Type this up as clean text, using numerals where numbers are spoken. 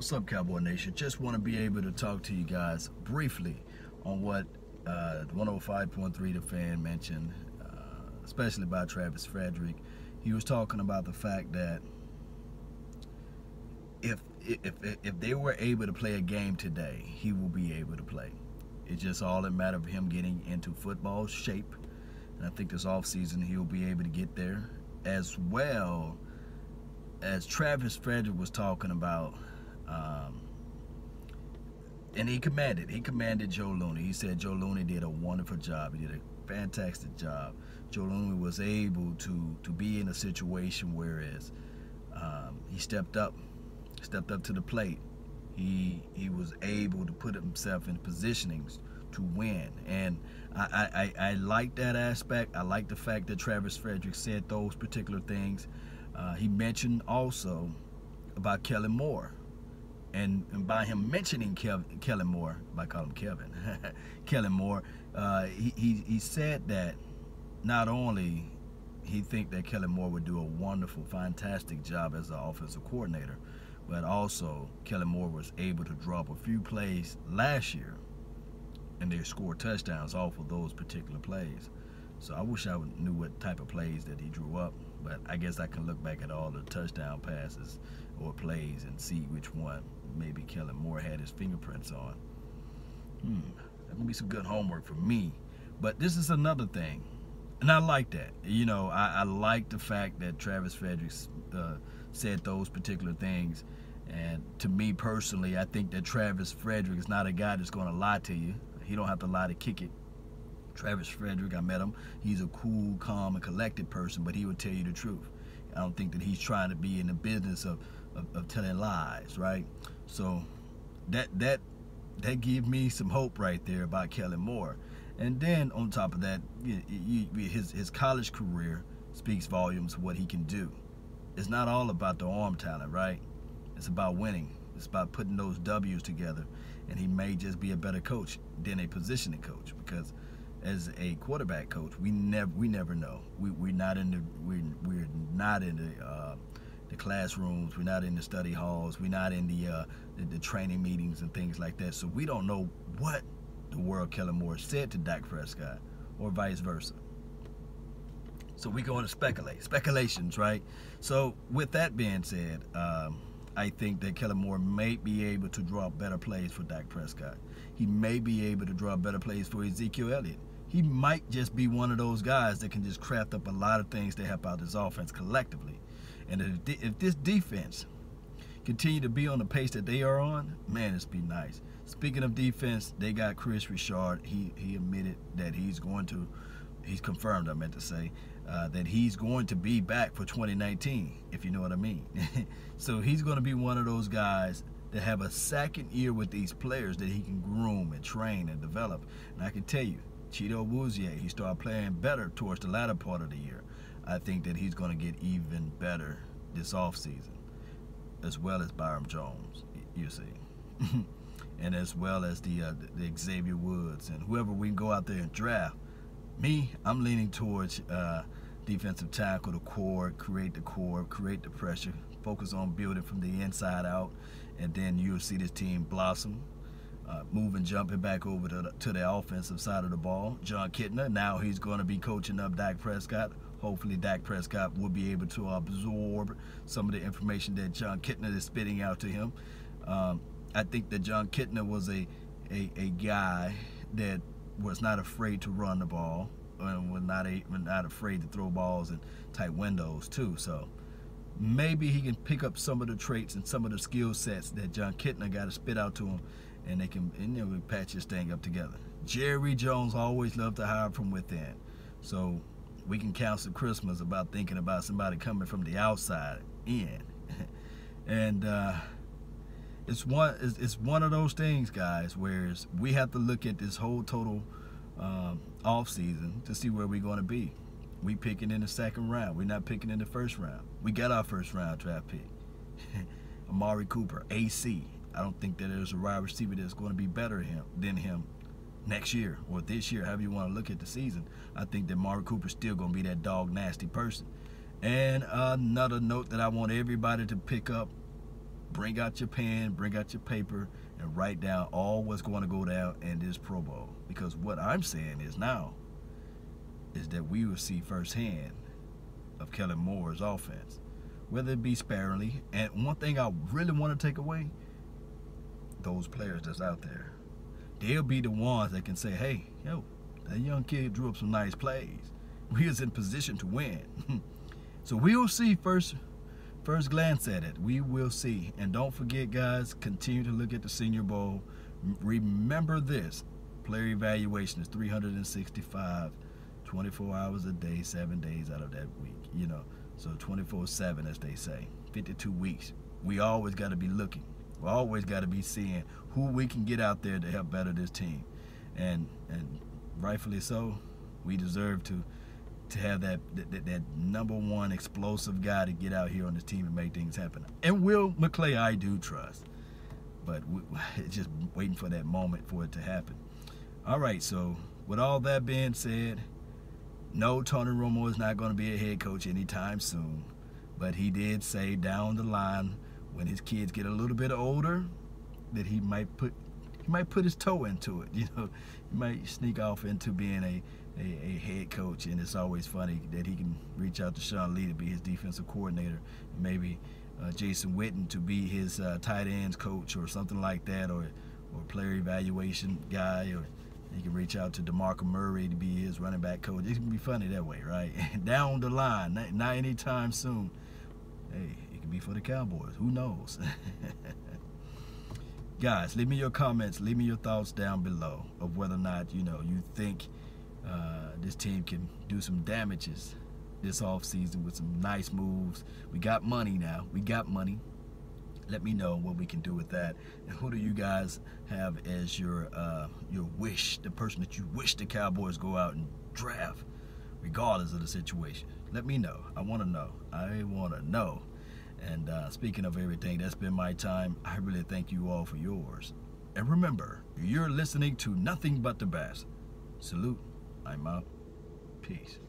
What's up, Cowboy Nation? Just want to be able to talk to you guys briefly on what 105.3 The Fan mentioned, especially about Travis Frederick. He was talking about the fact that if they were able to play a game today, he will be able to play. It's just all a matter of him getting into football shape. And I think this offseason he'll be able to get there, as well as Travis Frederick was talking about. And he commanded Joe Looney. He said Joe Looney did a wonderful job. He did a fantastic job. Joe Looney was able to be in a situation whereas he stepped up to the plate. He was able to put himself in positionings to win, and I like that aspect. I like the fact that Travis Frederick said those particular things. He mentioned also about Kellen Moore. And by him mentioning Kellen Moore, I call him Kevin, Kellen Moore, he said that not only he think that Kellen Moore would do a wonderful, fantastic job as an offensive coordinator, but also Kellen Moore was able to drop a few plays last year, and they scored touchdowns off of those particular plays. So I wish I knew what type of plays that he drew up, but I guess I can look back at all the touchdown passes or plays and see which one maybe Kellen Moore had his fingerprints on. That would be some good homework for me. But this is another thing, and I like that. You know, I like the fact that Travis Frederick said those particular things. And to me personally, I think that Travis Frederick is not a guy that's going to lie to you. He don't have to lie to kick it. Travis Frederick, I met him. He's a cool, calm, and collected person, but he would tell you the truth. I don't think that he's trying to be in the business of telling lies, right? So that gave me some hope right there about Kellen Moore. And then on top of that, his college career speaks volumes of what he can do. It's not all about the arm talent, right? It's about winning. It's about putting those W's together. And he may just be a better coach than a positioning coach, because as a quarterback coach, we never know. We're not in the classrooms. We're not in the study halls. We're not in the training meetings and things like that. So we don't know what the world Kellen Moore said to Dak Prescott, or vice versa. So we go into speculations, right? So with that being said, I think that Kellen Moore may be able to draw better plays for Dak Prescott. He may be able to draw better plays for Ezekiel Elliott. He might just be one of those guys that can just craft up a lot of things to help out his offense collectively. And if this defense continue to be on the pace that they are on, man, it's be nice. Speaking of defense, they got Chris Richard. He admitted that he's confirmed, I meant to say, that he's going to be back for 2019, if you know what I mean. So he's going to be one of those guys that have a second year with these players that he can groom and train and develop. And I can tell you, Cheeto Wouzier, he started playing better towards the latter part of the year. I think that he's going to get even better this offseason, as well as Byron Jones, you see. And as well as the Xavier Woods and whoever we can go out there and draft. Me, I'm leaning towards defensive tackle, the core, create the pressure, focus on building from the inside out, and then you'll see this team blossom, moving, jumping back over to the offensive side of the ball. Jon Kitna, now he's going to be coaching up Dak Prescott. Hopefully Dak Prescott will be able to absorb some of the information that Jon Kitna is spitting out to him. I think that Jon Kitna was a guy that was not afraid to run the ball, and was not afraid to throw balls in tight windows too. So maybe he can pick up some of the traits and some of the skill sets that Jon Kitna got to spit out to him, and they can patch this thing up together. Jerry Jones always loved to hire from within, so we can counsel Christmas about thinking about somebody coming from the outside in. And it's one of those things, guys, where we have to look at this whole total off season to see where we're going to be. We picking in the second round. We're not picking in the first round. We got our first round draft pick. Amari Cooper, AC. I don't think that there's a wide receiver that's going to be better than him next year or this year, however you want to look at the season. I think that Amari Cooper's still going to be that dog nasty person. And another note that I want everybody to pick up bring out your pen, bring out your paper, and write down all what's going to go down in this Pro Bowl. Because what I'm saying is now is that we will see firsthand of Kellen Moore's offense, whether it be sparingly. And one thing I really want to take away, those players that's out there, they'll be the ones that can say, hey, yo, that young kid drew up some nice plays. We was in position to win. So we'll see first glance at it. We will see. And don't forget, guys, continue to look at the Senior Bowl. Remember this, player evaluation is 365, 24 hours a day, 7 days out of that week, you know. So 24/7, as they say, 52 weeks. We always got to be looking. We always got to be seeing who we can get out there to help better this team. And rightfully so, we deserve to have that number one explosive guy to get out here on this team and make things happen. And Will McClay, I do trust. But it's just waiting for that moment for it to happen. All right, so with all that being said, no, Tony Romo is not going to be a head coach anytime soon. But he did say down the line, when his kids get a little bit older, that he might put his toe into it. You know, he might sneak off into being a head coach. And it's always funny that he can reach out to Sean Lee to be his defensive coordinator, maybe Jason Witten to be his tight ends coach or something like that, or player evaluation guy, or he can reach out to DeMarco Murray to be his running back coach. It can be funny that way, right? Down the line, not anytime soon. Hey, it could be for the Cowboys. Who knows? Guys, leave me your comments. Leave me your thoughts down below of whether or not, you know, you think this team can do some damages this offseason with some nice moves. We got money now. We got money. Let me know what we can do with that. And who do you guys have as your wish, the person that you wish the Cowboys go out and draft, regardless of the situation? Let me know. I want to know. I want to know. And speaking of everything, that's been my time. I really thank you all for yours. And remember, you're listening to nothing but the best. Salute. I'm out. Peace.